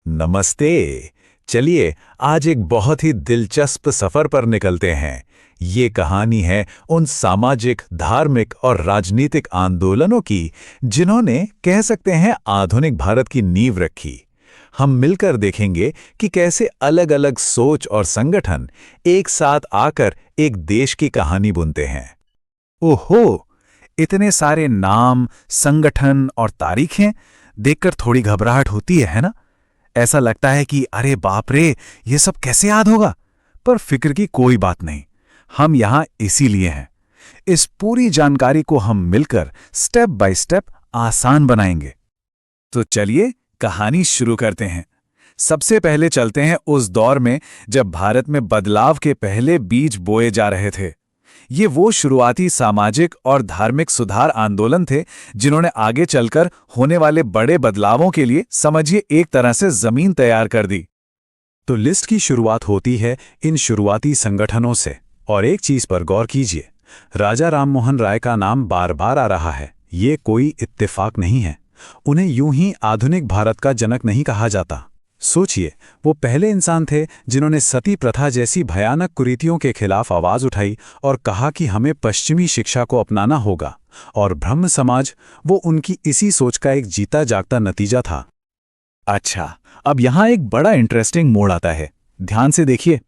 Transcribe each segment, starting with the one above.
नमस्ते। चलिए आज एक बहुत ही दिलचस्प सफर पर निकलते हैं। ये कहानी है उन सामाजिक, धार्मिक और राजनीतिक आंदोलनों की जिन्होंने कह सकते हैं आधुनिक भारत की नींव रखी। हम मिलकर देखेंगे कि कैसे अलग-अलग सोच और संगठन एक साथ आकर एक देश की कहानी बुनते हैं। ओहो! इतने सारे नाम, संगठन और तारीखें देखकर थोड़ी घबराहट होती है ना? ऐसा लगता है कि अरे बाप रे, ये सब कैसे याद होगा। पर फिक्र की कोई बात नहीं, हम यहां इसीलिए हैं। इस पूरी जानकारी को हम मिलकर स्टेप बाय स्टेप आसान बनाएंगे। तो चलिए कहानी शुरू करते हैं। सबसे पहले चलते हैं उस दौर में जब भारत में बदलाव के पहले बीज बोए जा रहे थे। ये वो शुरुआती सामाजिक और धार्मिक सुधार आंदोलन थे जिन्होंने आगे चलकर होने वाले बड़े बदलावों के लिए समझिए एक तरह से जमीन तैयार कर दी। तो लिस्ट की शुरुआत होती है इन शुरुआती संगठनों से। और एक चीज पर गौर कीजिए, राजा राममोहन राय का नाम बार बार आ रहा है। ये कोई इत्तेफाक नहीं है। उन्हें यूं ही आधुनिक भारत का जनक नहीं कहा जाता। सोचिए, वो पहले इंसान थे जिन्होंने सती प्रथा जैसी भयानक कुरीतियों के खिलाफ आवाज उठाई और कहा कि हमें पश्चिमी शिक्षा को अपनाना होगा। और ब्रह्म समाज, वो उनकी इसी सोच का एक जीता जागता नतीजा था। अच्छा, अब यहां एक बड़ा इंटरेस्टिंग मोड़ आता है। ध्यान से देखिए,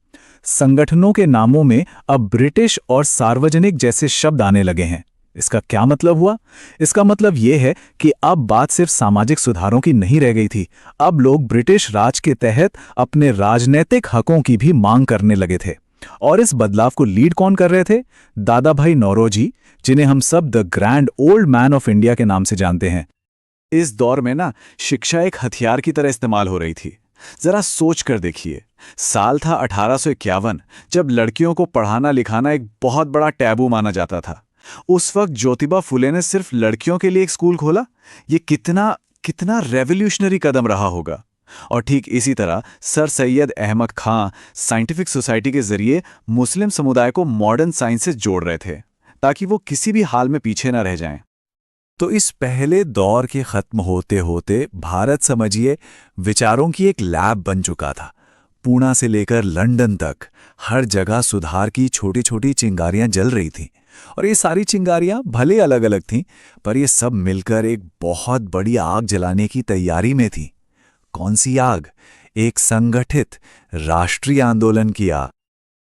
संगठनों के नामों में अब ब्रिटिश और सार्वजनिक जैसे शब्द आने लगे हैं। इसका क्या मतलब हुआ? इसका मतलब यह है कि अब बात सिर्फ सामाजिक सुधारों की नहीं रह गई थी। अब लोग ब्रिटिश राज के तहत अपने राजनैतिक हकों की भी मांग करने लगे थे। और इस बदलाव को लीड कौन कर रहे थे? दादा भाई नौरोजी, जिन्हें हम सब the grand old man of India के नाम से जानते हैं। इस दौर में ना शिक्षा एक हथियार की तरह इस्तेमाल हो रही थी। जरा सोच कर देखिए, साल था 1851, जब लड़कियों को पढ़ाना लिखाना एक बहुत बड़ा टैबू माना जाता था। उस वक्त ज्योतिबा फुले ने सिर्फ लड़कियों के लिए एक स्कूल खोला। ये कितना कितना रेवोल्यूशनरी कदम रहा होगा। और ठीक इसी तरह सर सैयद अहमद खां साइंटिफिक सोसाइटी के जरिए मुस्लिम समुदाय को मॉडर्न साइंस से जोड़ रहे थे, ताकि वो किसी भी हाल में पीछे न रह जाएं। तो इस पहले दौर के खत्म होते होते भारत समझिए विचारों की एक लैब बन चुका था। पूना से लेकर लंदन तक हर जगह सुधार की छोटी छोटी चिंगारियां जल रही थीं। और ये सारी चिंगारियां भले अलग अलग थीं, पर ये सब मिलकर एक बहुत बड़ी आग जलाने की तैयारी में थीं। कौन सी आग? एक संगठित राष्ट्रीय आंदोलन की आग।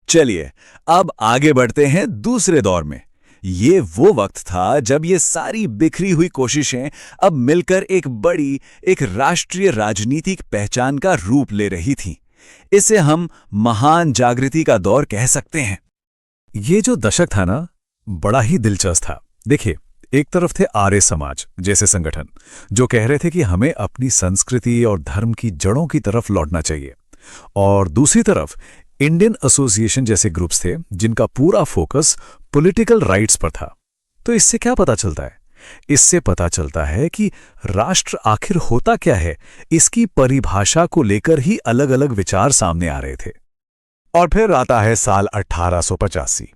चलिए अब आगे बढ़ते हैं दूसरे दौर में। ये वो वक्त था जब ये सारी बिखरी हुई कोशिशें अब मिलकर एक बड़ी, एक राष्ट्रीय राजनीतिक पहचान का रूप ले रही थीं। इसे हम महान जागृति का दौर कह सकते हैं। ये जो दशक था ना, बड़ा ही दिलचस्प था। देखिए, एक तरफ थे आर्य समाज जैसे संगठन जो कह रहे थे कि हमें अपनी संस्कृति और धर्म की जड़ों की तरफ लौटना चाहिए। और दूसरी तरफ इंडियन एसोसिएशन जैसे ग्रुप्स थे जिनका पूरा फोकस पॉलिटिकल राइट्स पर था। तो इससे क्या पता चलता है? इससे पता चलता है कि राष्ट्र आखिर होता क्या है, इसकी परिभाषा को लेकर ही अलग अलग विचार सामने आ रहे थे। और फिर आता है साल 1885।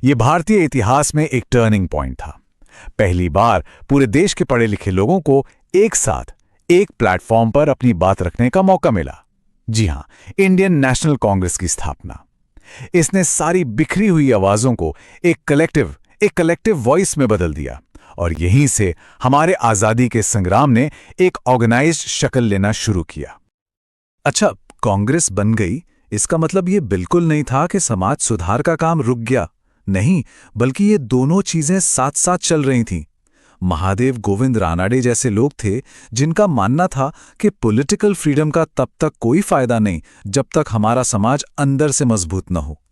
ये भारतीय इतिहास में एक टर्निंग पॉइंट था। पहली बार पूरे देश के पढ़े लिखे लोगों को एक साथ एक प्लेटफॉर्म पर अपनी बात रखने का मौका मिला। जी हां, इंडियन नेशनल कांग्रेस की स्थापना। इसने सारी बिखरी हुई आवाजों को एक कलेक्टिव वॉइस में बदल दिया। और यहीं से हमारे आजादी के संग्राम ने एक ऑर्गेनाइज्ड शक्ल लेना शुरू किया। अच्छा, कांग्रेस बन गई, इसका मतलब ये बिल्कुल नहीं था कि समाज सुधार का काम रुक गया। नहीं, बल्कि ये दोनों चीजें साथ साथ चल रही थीं। महादेव गोविंद रानाडे जैसे लोग थे जिनका मानना था कि पॉलिटिकल फ्रीडम का तब तक कोई फायदा नहीं जब तक हमारा समाज अंदर से मजबूत न हो।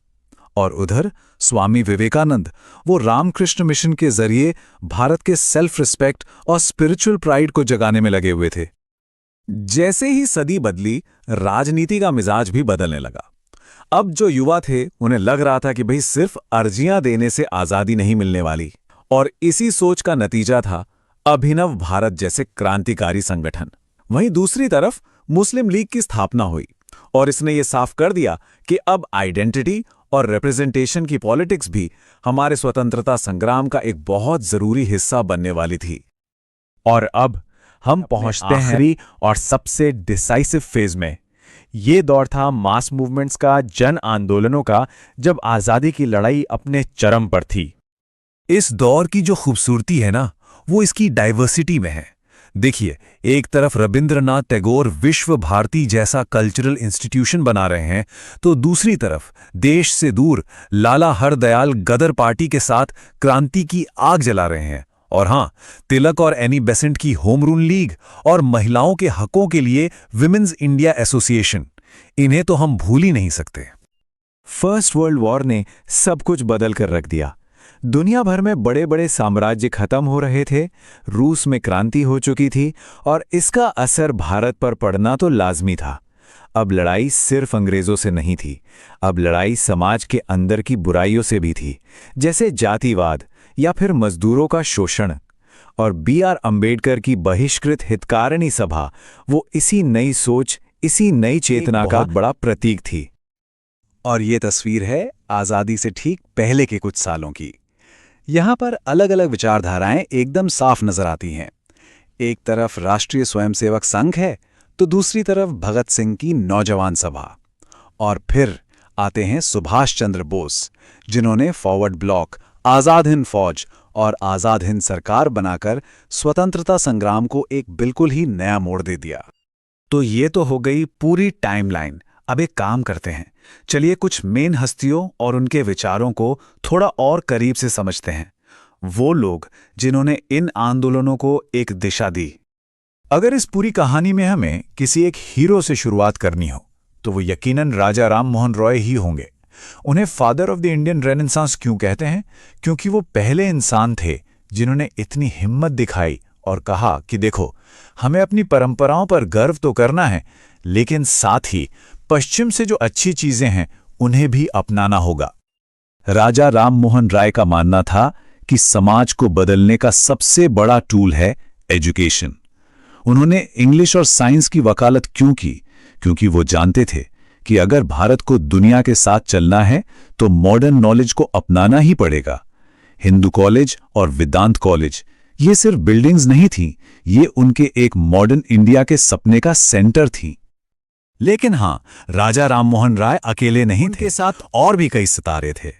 और उधर स्वामी विवेकानंद, वो रामकृष्ण मिशन के जरिए भारत के सेल्फ रिस्पेक्ट और स्पिरिचुअल प्राइड को जगाने में लगे हुए थे। जैसे ही सदी बदली, राजनीति का मिजाज भी बदलने लगा। अब जो युवा थे उन्हें लग रहा था कि भाई सिर्फ अर्जियां देने से आजादी नहीं मिलने वाली। और इसी सोच का नतीजा था अभिनव भारत जैसे क्रांतिकारी संगठन। वहीं दूसरी तरफ मुस्लिम लीग की स्थापना हुई और इसने ये साफ कर दिया कि अब आइडेंटिटी और रिप्रेजेंटेशन की पॉलिटिक्स भी हमारे स्वतंत्रता संग्राम का एक बहुत जरूरी हिस्सा बनने वाली थी। और अब हम पहुंचते हैं आखिरी और सबसे डिसाइसिव फेज में। ये दौर था मास मूवमेंट्स का, जन आंदोलनों का, जब आज़ादी की लड़ाई अपने चरम पर थी। इस दौर की जो खूबसूरती है ना, वो इसकी डाइवर्सिटी में है। देखिए, एक तरफ रविंद्रनाथ टैगोर विश्व भारती जैसा कल्चरल इंस्टीट्यूशन बना रहे हैं, तो दूसरी तरफ देश से दूर लाला हरदयाल गदर पार्टी के साथ क्रांति की आग जला रहे हैं। और हां, तिलक और एनी बेसेंट की होम रूल लीग और महिलाओं के हकों के लिए विमेंस इंडिया एसोसिएशन, इन्हें तो हम भूल ही नहीं सकते। फर्स्ट वर्ल्ड वॉर ने सब कुछ बदल कर रख दिया। दुनिया भर में बड़े बड़े साम्राज्य खत्म हो रहे थे, रूस में क्रांति हो चुकी थी और इसका असर भारत पर पड़ना तो लाजमी था। अब लड़ाई सिर्फ अंग्रेजों से नहीं थी, अब लड़ाई समाज के अंदर की बुराइयों से भी थी, जैसे जातिवाद या फिर मजदूरों का शोषण। और B.R. अम्बेडकर की बहिष्कृत हितकारिणी सभा वो इसी नई सोच, इसी नई चेतना का बड़ा प्रतीक थी। और ये तस्वीर है आज़ादी से ठीक पहले के कुछ सालों की। यहाँ पर अलग अलग विचारधाराएं एकदम साफ नजर आती हैं। एक तरफ राष्ट्रीय स्वयंसेवक संघ है, तो दूसरी तरफ भगत सिंह की नौजवान सभा। और फिर आते हैं सुभाष चंद्र बोस, जिन्होंने फॉरवर्ड ब्लॉक, आज़ाद हिंद फौज और आज़ाद हिंद सरकार बनाकर स्वतंत्रता संग्राम को एक बिल्कुल ही नया मोड़ दे दिया। तो ये तो हो गई पूरी टाइमलाइन। अब एक काम करते हैं, चलिए कुछ मेन हस्तियों और उनके विचारों को थोड़ा और करीब से समझते हैं, वो लोग जिन्होंने इन आंदोलनों को एक दिशा दी। अगर इस पूरी कहानी में हमें किसी एक हीरो से शुरुआत करनी हो, तो वो यकीनन राजा राम मोहन रॉय ही होंगे। उन्हें father of the Indian renaissance क्यों कहते हैं? क्योंकि वो पहले इंसान थे जिन्होंने इतनी हिम्मत दिखाई और कहा कि देखो, हमें अपनी परंपराओं पर गर्व तो करना है, लेकिन साथ ही पश्चिम से जो अच्छी चीजें हैं उन्हें भी अपनाना होगा। राजा राम मोहन राय का मानना था कि समाज को बदलने का सबसे बड़ा टूल है एजुकेशन। उन्होंने इंग्लिश और साइंस की वकालत क्यों की? क्योंकि वो जानते थे कि अगर भारत को दुनिया के साथ चलना है तो मॉडर्न नॉलेज को अपनाना ही पड़ेगा। हिंदू कॉलेज और वेदांत कॉलेज, ये सिर्फ बिल्डिंग्स नहीं थीं, ये उनके एक मॉडर्न इंडिया के सपने का सेंटर थी। लेकिन हां, राजा राममोहन राय अकेले नहीं थे, उनके साथ और भी कई सितारे थे,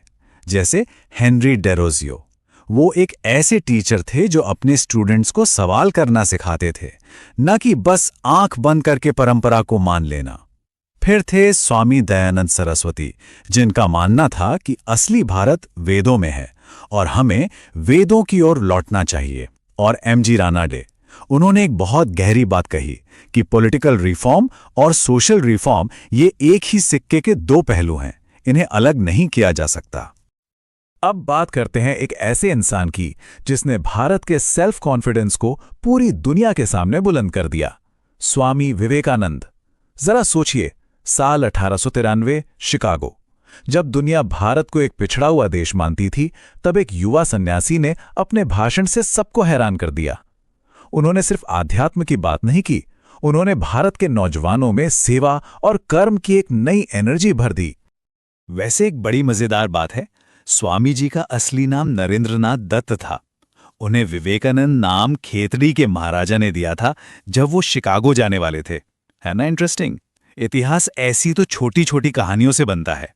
जैसे हेनरी डेरोजियो। वो एक ऐसे टीचर थे जो अपने स्टूडेंट्स को सवाल करना सिखाते थे, न कि बस आंख बंद करके परंपरा को मान लेना। फिर थे स्वामी दयानंद सरस्वती, जिनका मानना था कि असली भारत वेदों में है और हमें वेदों की ओर लौटना चाहिए। और M.G. रानाडे, उन्होंने एक बहुत गहरी बात कही कि पॉलिटिकल रिफॉर्म और सोशल रिफॉर्म ये एक ही सिक्के के दो पहलू हैं, इन्हें अलग नहीं किया जा सकता। अब बात करते हैं एक ऐसे इंसान की जिसने भारत के सेल्फ कॉन्फिडेंस को पूरी दुनिया के सामने बुलंद कर दिया, स्वामी विवेकानंद। जरा सोचिए, साल 1893, शिकागो। जब दुनिया भारत को एक पिछड़ा हुआ देश मानती थी, तब एक युवा सन्यासी ने अपने भाषण से सबको हैरान कर दिया। उन्होंने सिर्फ आध्यात्म की बात नहीं की, उन्होंने भारत के नौजवानों में सेवा और कर्म की एक नई एनर्जी भर दी। वैसे एक बड़ी मजेदार बात है, स्वामी जी का असली नाम नरेंद्रनाथ दत्त था। उन्हें विवेकानंद नाम खेतड़ी के महाराजा ने दिया था जब वो शिकागो जाने वाले थे। है ना इंटरेस्टिंग? इतिहास ऐसी तो छोटी छोटी कहानियों से बनता है।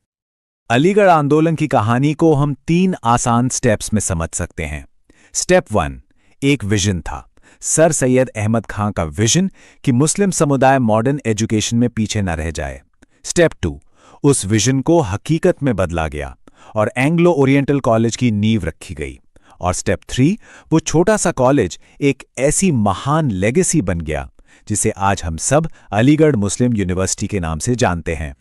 अलीगढ़ आंदोलन की कहानी को हम 3 आसान स्टेप्स में समझ सकते हैं। स्टेप 1, एक विजन था, सर सैयद अहमद खां का विजन कि मुस्लिम समुदाय मॉडर्न एजुकेशन में पीछे न रह जाए। स्टेप 2, उस विजन को हकीकत में बदला गया और एंग्लो ओरिएंटल कॉलेज की नींव रखी गई। और स्टेप 3, वो छोटा सा कॉलेज एक ऐसी महान लेगेसी बन गया जिसे आज हम सब अलीगढ़ मुस्लिम यूनिवर्सिटी के नाम से जानते हैं।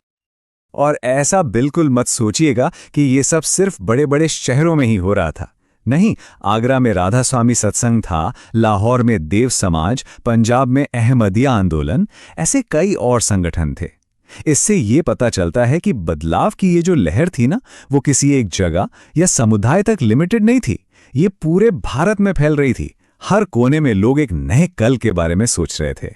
और ऐसा बिल्कुल मत सोचिएगा कि ये सब सिर्फ बड़े बड़े शहरों में ही हो रहा था। नहीं, आगरा में राधा स्वामी सत्संग था, लाहौर में देव समाज, पंजाब में अहमदिया आंदोलन, ऐसे कई और संगठन थे। इससे ये पता चलता है कि बदलाव की ये जो लहर थी ना, वो किसी एक जगह या समुदाय तक लिमिटेड नहीं थी, ये पूरे भारत में फैल रही थी। हर कोने में लोग एक नए कल के बारे में सोच रहे थे।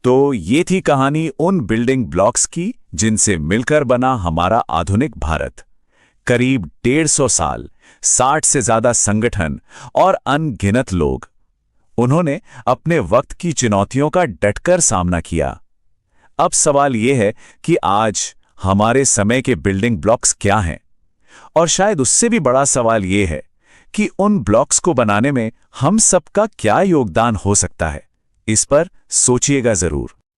तो ये थी कहानी उन बिल्डिंग ब्लॉक्स की जिनसे मिलकर बना हमारा आधुनिक भारत। करीब 150 साल, 60 से ज्यादा संगठन और अनगिनत लोग। उन्होंने अपने वक्त की चुनौतियों का डटकर सामना किया। अब सवाल यह है कि आज हमारे समय के बिल्डिंग ब्लॉक्स क्या हैं? और शायद उससे भी बड़ा सवाल यह है कि उन ब्लॉक्स को बनाने में हम सबका क्या योगदान हो सकता है। इस पर सोचिएगा जरूर।